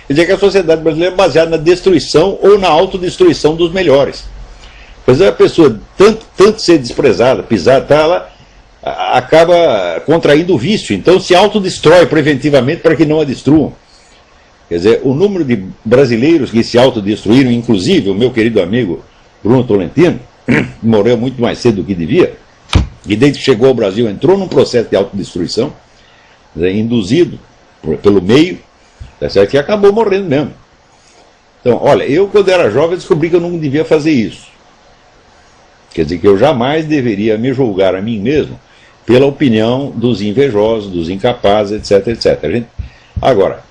Quer dizer que a sociedade brasileira é baseada na destruição ou na autodestruição dos melhores. Pois é, a pessoa, tanto ser desprezada, pisada, ela acaba contraindo o vício. Então se autodestrói preventivamente para que não a destruam. Quer dizer, o número de brasileiros que se autodestruíram, inclusive o meu querido amigo Bruno Tolentino, morreu muito mais cedo do que devia, e desde que chegou ao Brasil entrou num processo de autodestruição, induzido pelo meio, tá certo? Que acabou morrendo mesmo. Então, olha, eu quando era jovem descobri que eu não devia fazer isso. Quer dizer que eu jamais deveria me julgar a mim mesmo pela opinião dos invejosos, dos incapazes, etc, etc. Agora,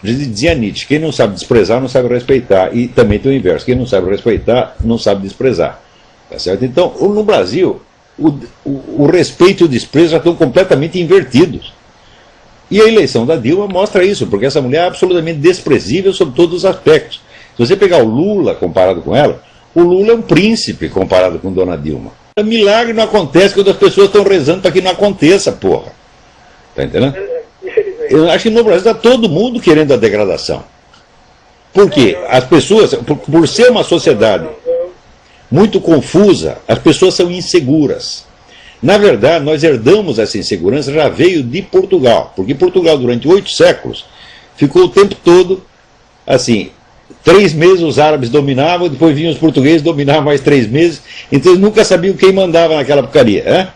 dizia Nietzsche, quem não sabe desprezar não sabe respeitar, e também tem o inverso, quem não sabe respeitar não sabe desprezar. Tá certo? Então, no Brasil, o respeito e o desprezo já estão completamente invertidos. E a eleição da Dilma mostra isso, porque essa mulher é absolutamente desprezível sob todos os aspectos. Se você pegar o Lula comparado com ela, o Lula é um príncipe comparado com Dona Dilma. Milagre não acontece quando as pessoas estão rezando para que não aconteça, porra. Tá entendendo? Eu acho que no Brasil está todo mundo querendo a degradação. Por quê? As pessoas, por ser uma sociedade muito confusa, as pessoas são inseguras. Na verdade, nós herdamos essa insegurança, já veio de Portugal, porque Portugal, durante 8 séculos, ficou o tempo todo, assim, 3 meses os árabes dominavam, depois vinham os portugueses, dominavam mais 3 meses, então eles nunca sabiam quem mandava naquela porcaria. Né?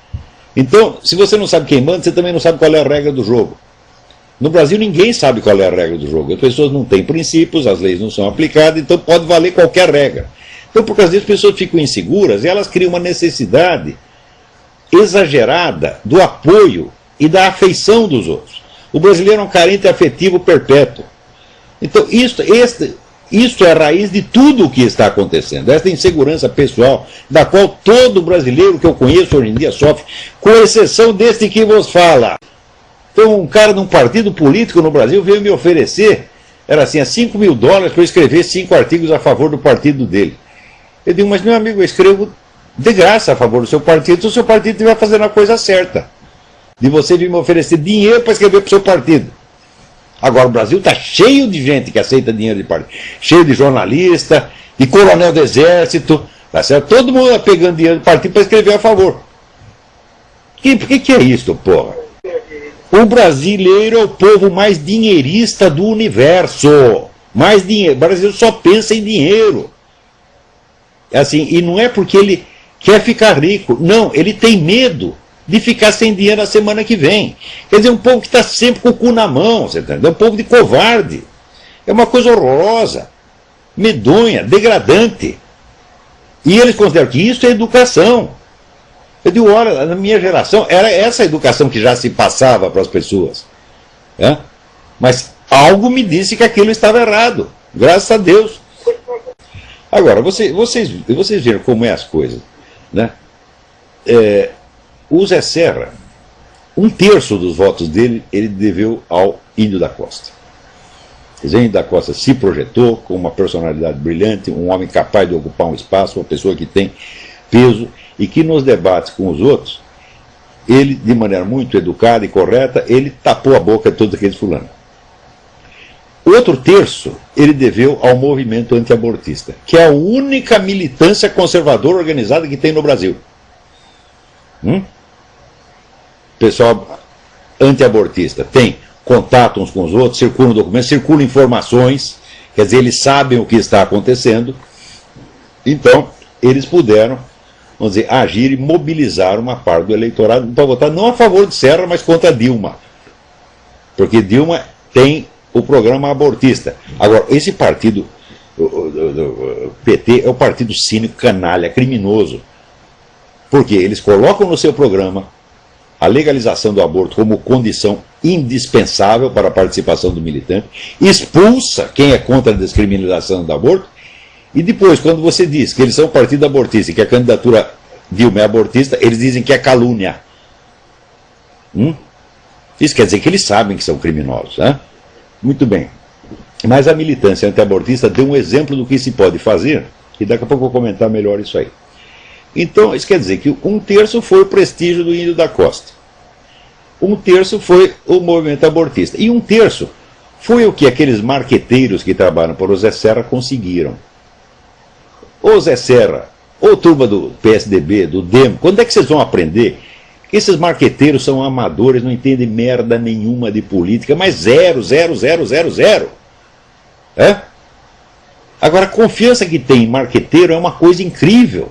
Então, se você não sabe quem manda, você também não sabe qual é a regra do jogo. No Brasil, ninguém sabe qual é a regra do jogo. As pessoas não têm princípios, as leis não são aplicadas, então pode valer qualquer regra. Então, por causa disso, as pessoas ficam inseguras e elas criam uma necessidade exagerada do apoio e da afeição dos outros. O brasileiro é um carente afetivo perpétuo. Então, isso é a raiz de tudo o que está acontecendo. Esta insegurança pessoal, da qual todo brasileiro que eu conheço hoje em dia sofre, com exceção deste que vos fala. Então, um cara de um partido político no Brasil veio me oferecer, era assim, $5 mil para eu escrever 5 artigos a favor do partido dele. Eu digo, mas meu amigo, eu escrevo de graça a favor do seu partido, se o seu partido estiver fazendo a coisa certa. De você vir me oferecer dinheiro para escrever para o seu partido. Agora, o Brasil está cheio de gente que aceita dinheiro de partido. Cheio de jornalista, de coronel do exército, tá certo? Todo mundo pegando dinheiro do partido para escrever a favor. Que é isso, porra? O brasileiro é o povo mais dinheirista do universo. Mais dinheiro. O brasileiro só pensa em dinheiro. Assim, e não é porque ele quer ficar rico. Não, ele tem medo de ficar sem dinheiro na semana que vem. Quer dizer, um povo que está sempre com o cu na mão, você entendeu? É um povo de covarde. É uma coisa horrorosa, medonha, degradante. E eles consideram que isso é educação. Eu digo, olha, na minha geração, era essa educação que já se passava para as pessoas. Né? Mas algo me disse que aquilo estava errado. Graças a Deus. Agora, vocês viram como é as coisas. Né? O Zé Serra, 1/3 dos votos dele, ele deveu ao Índio da Costa. O Índio da Costa se projetou com uma personalidade brilhante, um homem capaz de ocupar um espaço, uma pessoa que tem peso, e que nos debates com os outros, ele, de maneira muito educada e correta, ele tapou a boca de todos aqueles fulanos. Outro 1/3 ele deveu ao movimento antiabortista, que é a única militância conservadora organizada que tem no Brasil. Pessoal antiabortista tem contato uns com os outros, circulam documentos, circulam informações, quer dizer, eles sabem o que está acontecendo, então eles puderam, vamos dizer, agir e mobilizar uma parte do eleitorado para votar não a favor de Serra, mas contra Dilma. Porque Dilma tem o programa abortista. Agora, esse partido, o PT, é o partido cínico, canalha, criminoso. Porque eles colocam no seu programa a legalização do aborto como condição indispensável para a participação do militante, expulsa quem é contra a descriminalização do aborto, e depois, quando você diz que eles são partido abortista e que a candidatura Dilma é abortista, eles dizem que é calúnia. Isso quer dizer que eles sabem que são criminosos. Né? Muito bem. Mas a militância antiabortista deu um exemplo do que se pode fazer, e daqui a pouco eu vou comentar melhor isso aí. Então, isso quer dizer que 1/3 foi o prestígio do Índio da Costa. 1/3 foi o movimento abortista. E 1/3 foi o que aqueles marqueteiros que trabalham para o Zé Serra conseguiram. Ô Zé Serra, ô turma do PSDB, do DEM, quando é que vocês vão aprender que esses marqueteiros são amadores, não entendem merda nenhuma de política, mas zero, zero, zero, zero, zero. É? Agora, a confiança que tem em marqueteiro é uma coisa incrível.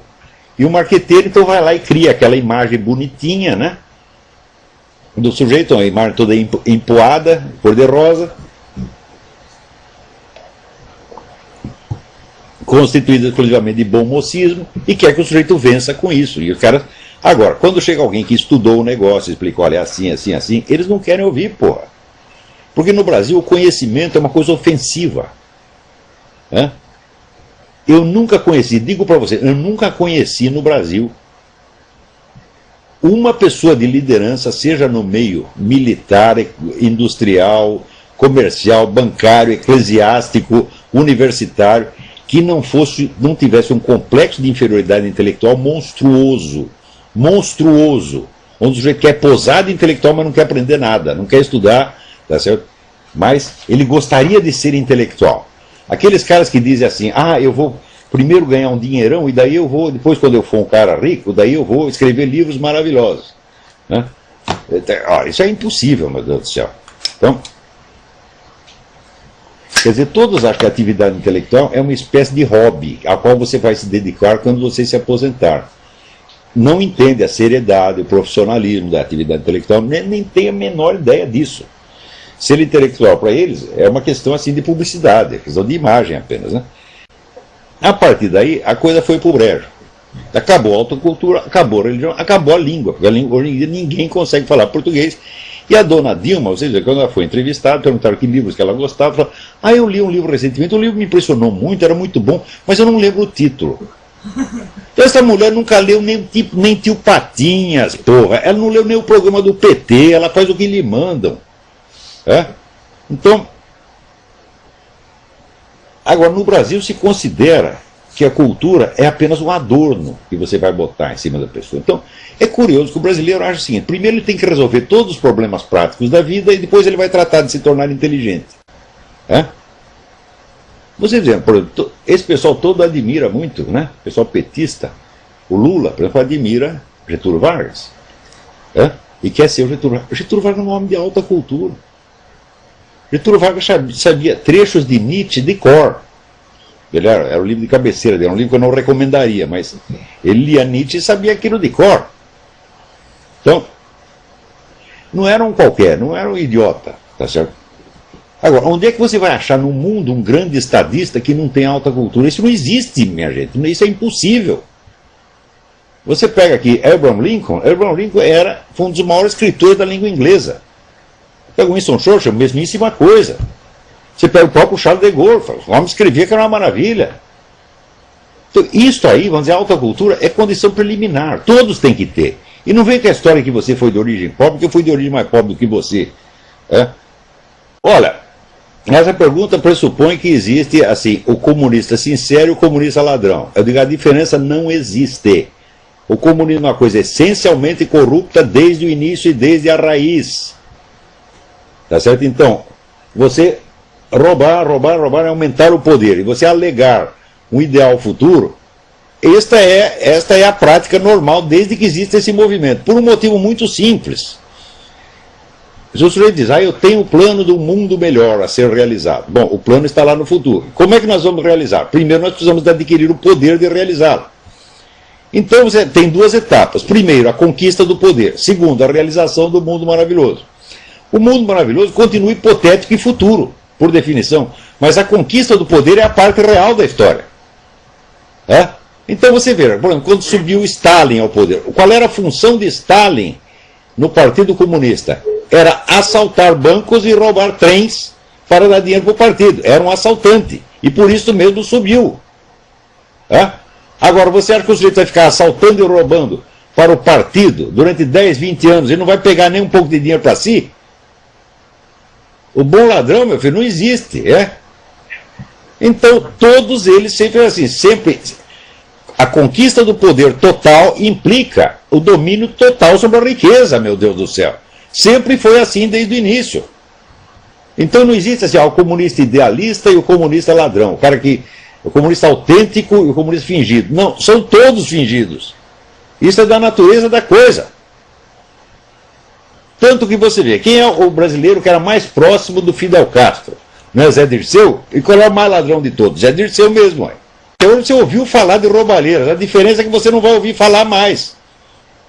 E o marqueteiro, então, vai lá e cria aquela imagem bonitinha, né? Do sujeito, uma imagem toda empoada, cor-de-rosa, constituída exclusivamente de bom mocismo, e quer que o sujeito vença com isso. E os caras... Agora, quando chega alguém que estudou o negócio, explicou, olha, assim, assim, assim, eles não querem ouvir, porra. Porque no Brasil o conhecimento é uma coisa ofensiva. Né? Eu nunca conheci, digo para você, eu nunca conheci no Brasil uma pessoa de liderança, seja no meio militar, industrial, comercial, bancário, eclesiástico, universitário, que não tivesse um complexo de inferioridade intelectual monstruoso, onde o sujeito quer posar de intelectual, mas não quer aprender nada, não quer estudar, tá certo? Mas ele gostaria de ser intelectual. Aqueles caras que dizem assim, eu vou primeiro ganhar um dinheirão, e daí eu vou, depois quando eu for um cara rico, daí eu vou escrever livros maravilhosos. Né? Isso é impossível, meu Deus do céu. Então, quer dizer, todos acham que a atividade intelectual é uma espécie de hobby, a qual você vai se dedicar quando você se aposentar. Não entende a seriedade, o profissionalismo da atividade intelectual, nem tem a menor ideia disso. Ser intelectual para eles é uma questão assim de publicidade, é questão de imagem apenas. Né? A partir daí, a coisa foi para o brejo. Acabou a autocultura, acabou a religião, acabou a língua. Porque hoje em dia ninguém consegue falar português. E a dona Dilma, ou seja, quando ela foi entrevistada, perguntaram que livros que ela gostava, falou, eu li um livro recentemente, o livro me impressionou muito, era muito bom, mas eu não lembro o título. Então essa mulher nunca leu nem Tio Patinhas, porra. Ela não leu nem o programa do PT, ela faz o que lhe mandam. É? Então, agora no Brasil se considera que a cultura é apenas um adorno que você vai botar em cima da pessoa. Então, é curioso que o brasileiro acha o seguinte, primeiro ele tem que resolver todos os problemas práticos da vida e depois ele vai tratar de se tornar inteligente. É? Você vê, por exemplo, esse pessoal todo admira muito, né? O pessoal petista, o Lula, por exemplo, admira Getúlio Vargas. É? E quer ser o Getúlio Vargas. Getúlio Vargas é um homem de alta cultura. Getúlio Vargas sabia trechos de Nietzsche de cor. Ele era o livro de cabeceira dele, era um livro que eu não recomendaria, mas ele lia Nietzsche e sabia aquilo de cor. Então, não era um qualquer, não era um idiota, tá certo? Agora, onde é que você vai achar no mundo um grande estadista que não tem alta cultura? Isso não existe, minha gente, isso é impossível. Você pega aqui Abraham Lincoln foi um dos maiores escritores da língua inglesa. Pega o Winston Churchill, mesmíssima coisa. Você pega o próprio Charles de Gaulle, o homem escrevia que era uma maravilha. Então, isso aí, vamos dizer, a alta cultura é condição preliminar, todos têm que ter. E não vem com a história que você foi de origem pobre, que eu fui de origem mais pobre do que você. É? Olha, essa pergunta pressupõe que existe, assim, o comunista sincero e o comunista ladrão. Eu digo, a diferença não existe. O comunismo é uma coisa essencialmente corrupta desde o início e desde a raiz. Tá certo? Então, você roubar é aumentar o poder. E você alegar um ideal futuro, esta é a prática normal desde que existe esse movimento. Por um motivo muito simples. O sujeito diz, eu tenho o plano do mundo melhor a ser realizado. Bom, o plano está lá no futuro. Como é que nós vamos realizar? Primeiro, nós precisamos adquirir o poder de realizá-lo. Então, você tem duas etapas. Primeiro, a conquista do poder. Segundo, a realização do mundo maravilhoso. O mundo maravilhoso continua hipotético e futuro, por definição. Mas a conquista do poder é a parte real da história. É? Então, você vê, por exemplo, quando subiu Stalin ao poder, qual era a função de Stalin no Partido Comunista? Era assaltar bancos e roubar trens para dar dinheiro para o partido. Era um assaltante. E por isso mesmo subiu. É? Agora, você acha que o sujeito vai ficar assaltando e roubando para o partido durante 10, 20 anos e não vai pegar nem um pouco de dinheiro para si? O bom ladrão, meu filho, não existe. É? Então, todos eles sempre assim, sempre... A conquista do poder total implica o domínio total sobre a riqueza, meu Deus do céu. Sempre foi assim desde o início. Então não existe assim, o comunista idealista e o comunista ladrão, o comunista autêntico e o comunista fingido. Não, são todos fingidos. Isso é da natureza da coisa. Tanto que você vê, quem é o brasileiro que era mais próximo do Fidel Castro? Não é Zé Dirceu? E qual é o mais ladrão de todos? Zé Dirceu mesmo. Então você ouviu falar de roubalheiras. A diferença é que você não vai ouvir falar mais.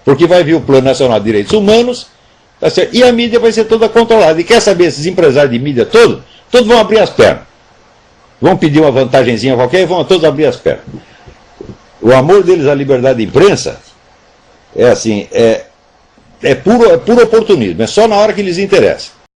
Porque vai vir o Plano Nacional de Direitos Humanos, tá certo? E a mídia vai ser toda controlada. E quer saber, esses empresários de mídia todos vão abrir as pernas. Vão pedir uma vantagenzinha qualquer e vão todos abrir as pernas. O amor deles à liberdade de imprensa é assim, é puro oportunismo, é só na hora que lhes interessa.